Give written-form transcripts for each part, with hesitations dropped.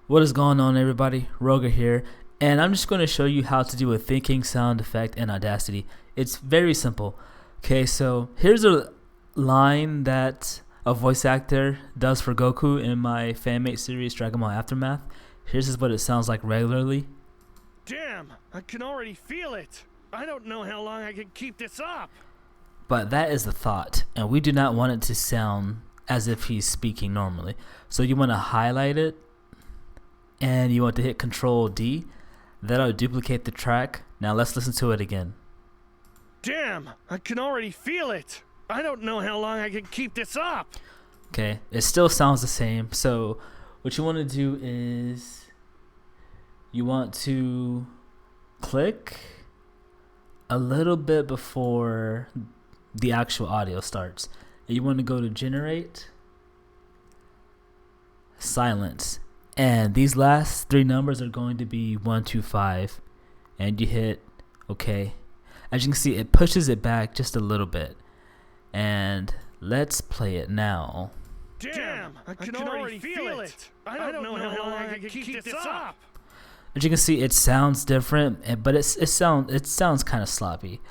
What is going on, everybody? Roga here, and I'm just going to show you how to do a thinking sound effect in Audacity. It's very simple. Okay, so here's a line that a voice actor does for Goku in my fanmate series Dragon Ball Aftermath. Here's what it sounds like regularly. Damn, I can already feel it. I don't know how long I can keep this up. But that is the thought, and we do not want it to sound as if he's speaking normally. So you want to highlight it, and you want to hit Control D. That'll duplicate the track. Now let's listen to it again. Damn, I can already feel it. I don't know how long I can keep this up. Okay, it still sounds the same. So what you want to do is you want to click a little bit before the actual audio starts. And you want to go to Generate, Silence. And these last three numbers are going to be 1, 2, 5. And you hit OK. As you can see, it pushes it back just a little bit. And let's play it now. Damn, I can already feel it. I don't know how long I can keep this up. As you can see, it sounds different, but it sounds kind of sloppy.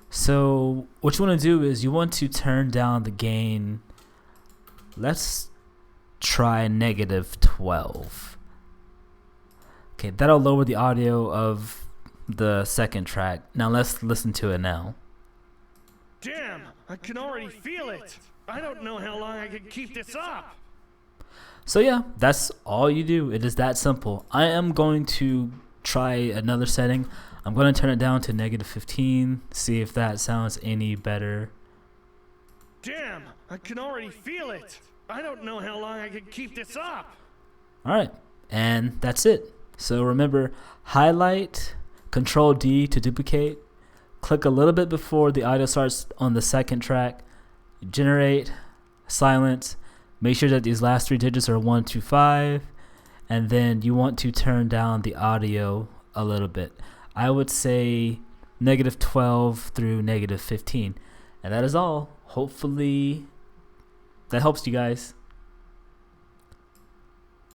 So what you want to do is you want to turn down the gain. Let's try -12. Okay, that'll lower the audio of the second track. Now let's listen to it now. Damn, I can already feel it. I don't know how long I can keep this up. So yeah, that's all you do. It is that simple. I am going to try another setting. I'm going to turn it down to -15, see if that sounds any better. Damn, I can already feel it. I don't know how long I can keep this up. Alright, and that's it. So remember, highlight, Control D to duplicate, click a little bit before the audio starts on the second track, generate, silence, make sure that these last three digits are 1, 2, 5, and then you want to turn down the audio a little bit. I would say -12 through -15. And that is all. Hopefully that helps you guys.